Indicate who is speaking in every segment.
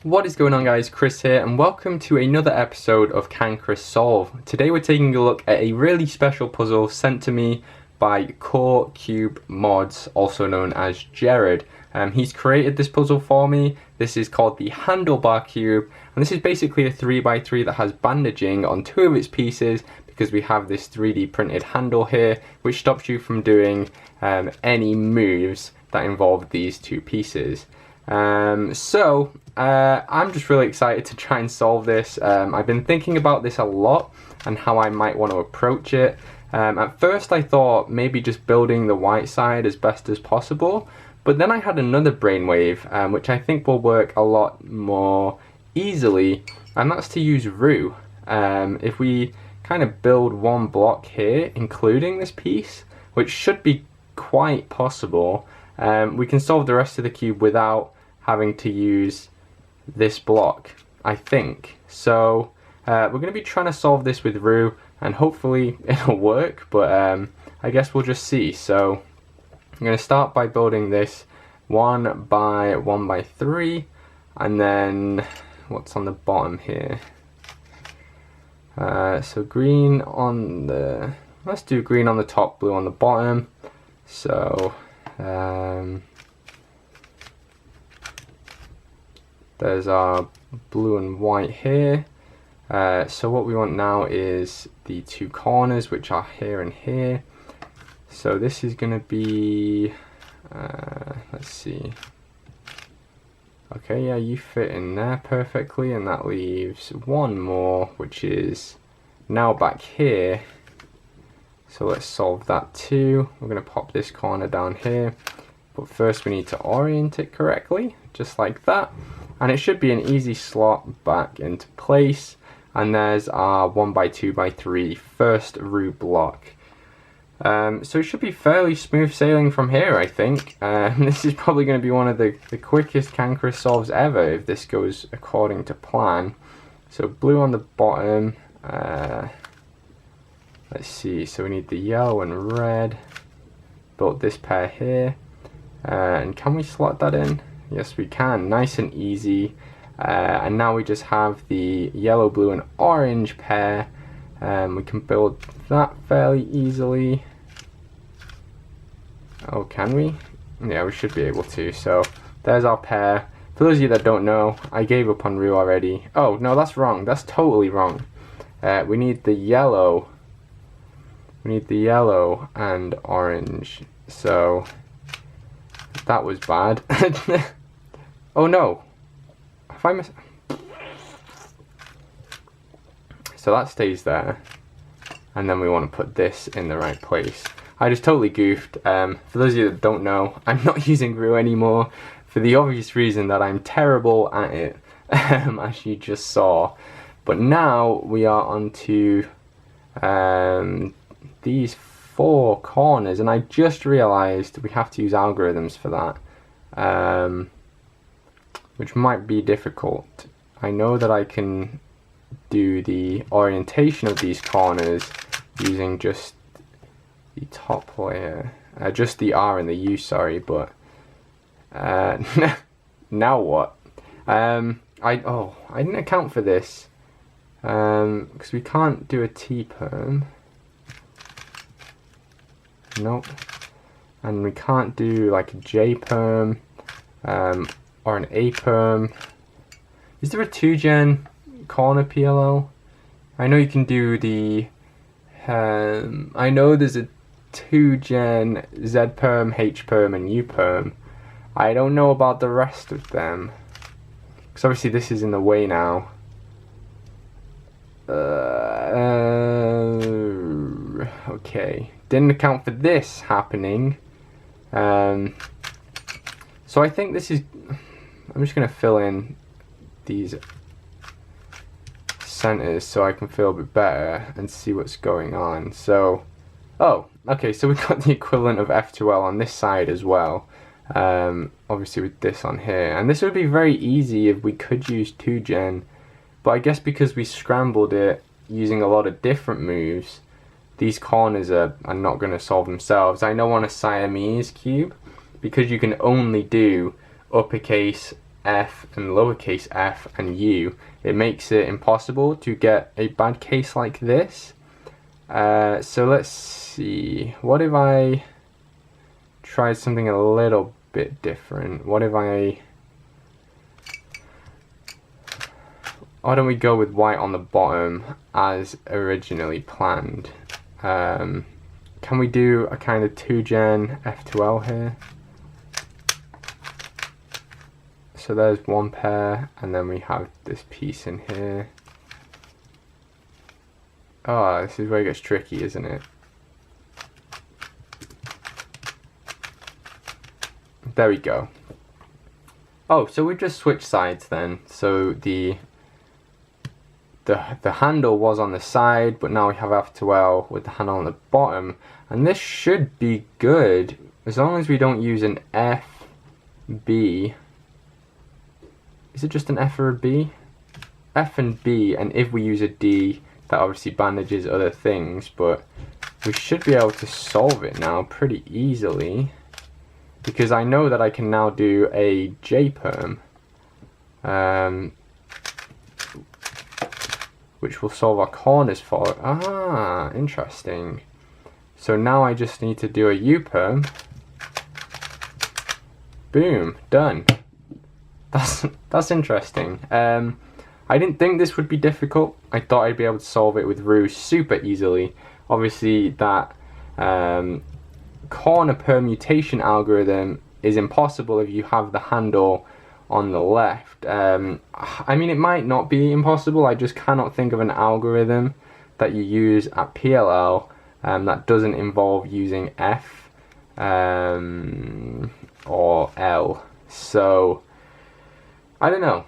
Speaker 1: What is going on, guys? Chris here, and welcome to another episode of Can Chris Solve. Today we're taking a look at a really special puzzle sent to me by CoreCubeMods, also known as Jared. He's created this puzzle for me. This is called the Handlebar cube, and this is basically a 3x3 that has bandaging on two of its pieces because we have this 3D printed handle here, which stops you from doing any moves that involve these two pieces. I'm just really excited to try and solve this. I've been thinking about this a lot and how I might want to approach it. At first I thought maybe just building the white side as best as possible, but then I had another brainwave which I think will work a lot more easily, and that's to use roux. If we kind of build one block here including this piece, which should be quite possible, we can solve the rest of the cube without having to use this block, I think. So we're going to be trying to solve this with roux, and hopefully it'll work, but I guess we'll just see. So I'm going to start by building this 1x1x3, and then what's on the bottom here? So green on the, let's do green on the top, blue on the bottom. So there's our blue and white here. So what we want now is the two corners, which are here and here. So this is going to be, let's see. Okay, yeah, you fit in there perfectly, and that leaves one more, which is now back here. So let's solve that too. We're going to pop this corner down here, but first we need to orient it correctly, just like that. And it should be an easy slot back into place. And there's our 1x2x3 first roux block. So it should be fairly smooth sailing from here, I think. This is probably going to be one of the quickest Can Chris solves ever if this goes according to plan. So blue on the bottom. Let's see, so we need the yellow and red. Built this pair here. And can we slot that in? Yes, we can. Nice and easy. And now we just have the yellow, blue, and orange pair. We can build that fairly easily. Oh, can we? Yeah, we should be able to. So there's our pair. For those of you that don't know, I gave up on roux already. Oh, no, that's wrong. That's totally wrong. We need the yellow. We need the yellow and orange. So that was bad. Oh no. Have I missed? So that stays there. And then we want to put this in the right place. I just totally goofed. For those of you that don't know, I'm not using roux anymore for the obvious reason that I'm terrible at it, as you just saw. But now we are onto these four corners, and I just realized we have to use algorithms for that, which might be difficult. I know that I can do the orientation of these corners using just the top layer, just the R and the U, sorry, but now what? I didn't account for this, because we can't do a T-perm. Nope. And we can't do like a J-perm or an A-perm. Is there a 2-gen corner PLL? I know you can do the I know there's a 2-gen Z-perm, H-perm, and U-perm. I don't know about the rest of them, because obviously this is in the way now. Okay, didn't account for this happening. So I think this is, I'm just going to fill in these centers so I can feel a bit better and see what's going on. So, oh, okay, so we've got the equivalent of F2L on this side as well. Obviously with this on here. And this would be very easy if we could use 2-gen. But I guess because we scrambled it using a lot of different moves, these corners are not going to solve themselves. I know on a Siamese cube, because you can only do uppercase F and lowercase f and U, it makes it impossible to get a bad case like this. So let's see, what if I tried something a little bit different? Why don't we go with white on the bottom as originally planned? Can we do a kind of 2-gen F2L here? So there's one pair, and then we have this piece in here. Oh, this is where it gets tricky, isn't it? There we go. Oh, so we just switched sides then. So the handle was on the side, but now we have F2L with the handle on the bottom, and this should be good as long as we don't use an FB. Is it just an F or a B? F and B, and if we use a D, that obviously bandages other things, but we should be able to solve it now pretty easily, because I know that I can now do a J-perm, which will solve our corners for it. Ah, interesting. So now I just need to do a U-perm. Boom, done. That's interesting. I didn't think this would be difficult. I thought I'd be able to solve it with Ruse super easily. Obviously that corner permutation algorithm is impossible if you have the handle on the left. I mean, it might not be impossible, I just cannot think of an algorithm that you use at PLL that doesn't involve using F or L. So I don't know.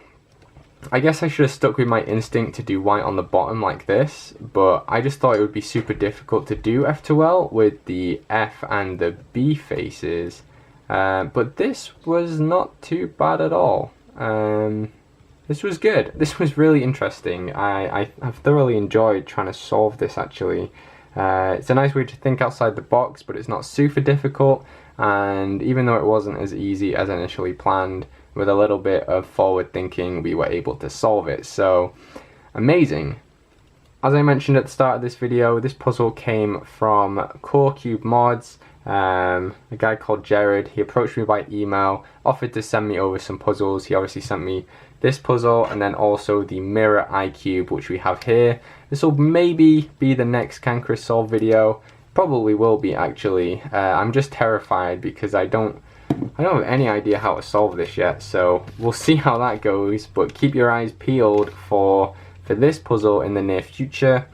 Speaker 1: I guess I should have stuck with my instinct to do white on the bottom like this, but I just thought it would be super difficult to do F2L with the F and the B faces. But this was not too bad at all. This was good. This was really interesting. I have thoroughly enjoyed trying to solve this actually. It's a nice way to think outside the box, but it's not super difficult, and even though it wasn't as easy as initially planned, with a little bit of forward thinking we were able to solve it. So amazing. As I mentioned at the start of this video, this puzzle came from CoreCubeMods. A guy called Jared, he approached me by email, offered to send me over some puzzles. He obviously sent me this puzzle and then also the mirror eye cube, which we have here. This will maybe be the next Canchris Solve video. Probably will be actually. I'm just terrified because I don't have any idea how to solve this yet, so we'll see how that goes, but keep your eyes peeled for this puzzle in the near future.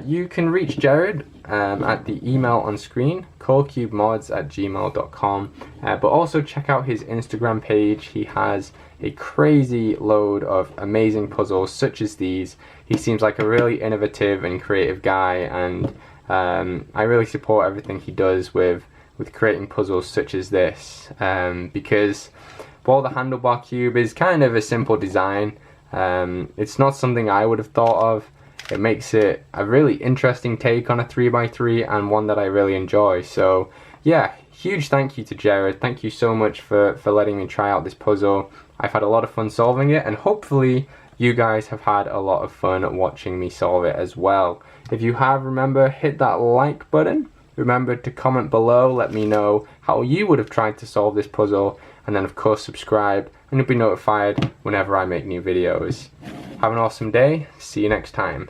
Speaker 1: You can reach Jared at the email on screen, CoreCubeMods@gmail.com, but also check out his Instagram page. He has a crazy load of amazing puzzles such as these. He seems like a really innovative and creative guy, and I really support everything he does with creating puzzles such as this, because while the handlebar cube is kind of a simple design, it's not something I would have thought of. It makes it a really interesting take on a 3x3 and one that I really enjoy. So yeah, huge thank you to Jared. Thank you so much for letting me try out this puzzle. I've had a lot of fun solving it, and hopefully you guys have had a lot of fun watching me solve it as well. If you have, remember, hit that like button. Remember to comment below, let me know how you would have tried to solve this puzzle, and then of course subscribe and you'll be notified whenever I make new videos. Have an awesome day, see you next time.